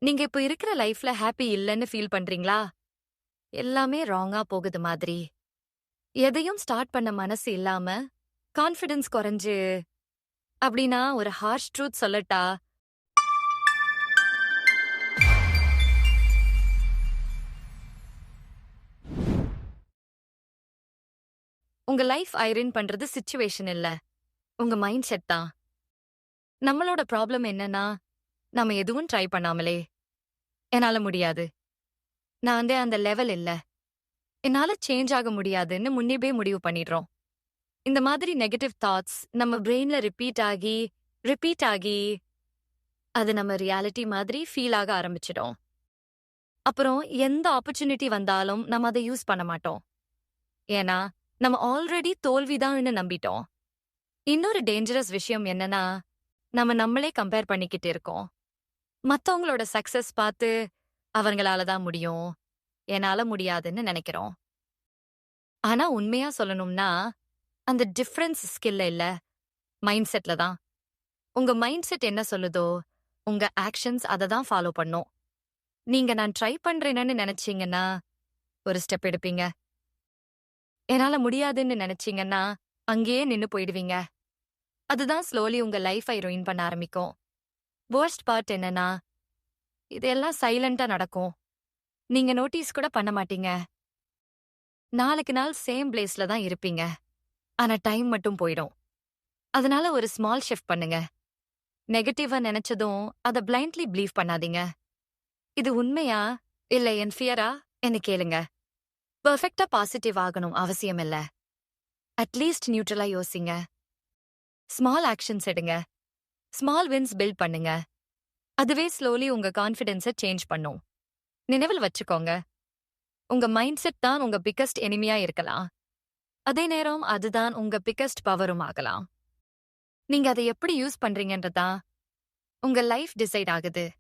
நீங்க இப்ப இருக்கிற லைஃப்ல ஹாப்பி இல்லன்னு ஃபீல் பண்றீங்களா? எல்லாமே ராங்கா போகுது மாதிரி. எதையும் ஸ்டார்ட் பண்ண மனசு இல்லாம, கான்ஃபிடன்ஸ் குறைஞ்சு அப்படின்னா ஒரு ஹார்ஷ் ட்ரூத் சொல்லட்டா? உங்க லைஃப் ஐரன் பண்றது சிச்சுவேஷன் இல்ல. உங்க மைண்ட் செட் தான். நம்மளோட ப்ராப்ளம் என்னன்னா, நம்ம எதுவும் ட்ரை பண்ணாமலே, என்னால முடியாது. நான் அந்த லெவல் இல்ல. என்னால சேஞ்ச் ஆக முடியாதுன்னு முன்னேவே முடிவு பண்ணிடுறோம். இந்த மாதிரி நெகட்டிவ் தாட்ஸ் நம்ம பிரெயின்ல ரிப்பீட் ஆகி அது நம்ம ரியாலிட்டி மாதிரி ஃபீல் ஆக ஆரம்பிச்சிடும். அப்புறம் எந்த ஆப்பர்ச்சுனிட்டி வந்தாலும் நம்ம அதை யூஸ் பண்ண மாட்டோம். ஏன்னா, நம்ம ஆல்ரெடி தோல்விதான்னு நம்பிட்டோம். இன்னொரு டேஞ்சரஸ் விஷயம் என்னன்னா, நம்ம நம்மளே கம்பேர் பண்ணிக்கிட்டு இருக்கோம். மத்தவங்களோட சக்சஸ் பார்த்து, அவங்களால தான் முடியும், என்னால முடியாதுன்னு நினைக்கிறோம். ஆனா உண்மையா சொல்லணும்னா, அந்த டிஃபரன்ஸ் ஸ்கில்ல இல்ல, மைண்ட் செட்ல தான். உங்க மைண்ட் செட் என்ன சொல்லுதோ, உங்க ஆக்ஷன்ஸ் அத தான் ஃபாலோ பண்ணும். நீங்க நான் ட்ரை பண்றேன்னு நினைச்சீங்கன்னா, ஒரு ஸ்டெப் எடுப்பீங்க. என்னால முடியாதுன்னு நினைச்சீங்கன்னா, அங்கேயே நின்னு போயிடுவீங்க. அதுதான் ஸ்லோலி உங்க லைஃபை ரூயின் பண்ண ஆரம்பிக்கும். வொர்ஸ்ட் பார்ட் என்னன்னா, இதெல்லாம் சைலண்டா நடக்கும். நீங்க நோட்டீஸ் கூட பண்ண மாட்டீங்க. நாளுக்கு நாள் சேம் பிளேஸ்ல தான் இருப்பீங்க. ஆனா டைம் மட்டும் போயிடும். அதனால ஒரு ஸ்மால் ஷிஃப்ட் பண்ணுங்க. நெகட்டிவா நினைச்சதும் அத பிளைண்ட்லி பிலீவ் பண்ணாதீங்க. இது உண்மையா? இல்ல என் ஃபியரா? என்ன கேளுங்க. பெர்ஃபெக்ட்டா பாசிட்டிவ் ஆகணும் அவசியம் இல்ல. அட்லீஸ்ட் நியூட்ரலா யோசிங்க. ஸ்மால் ஆக்ஷன்ஸ் எடுங்க. ஸ்மால் வின்ஸ் பில்ட் பண்ணுங்க. அதுவே ஸ்லோலி உங்க கான்ஃபிடன்ஸ சேஞ்ச் பண்ணும். நினைவில் வச்சுக்கோங்க. உங்க மைண்ட் செட் தான் உங்க பிக்கஸ்ட் எனிமியா இருக்கலாம். அதே நேரம் அதுதான் உங்க பிக்கஸ்ட் பவரும் ஆகலாம். நீங்க அதை எப்படி யூஸ் பண்றீங்கன்றதா உங்க லைஃப் டிசைட் ஆகுது.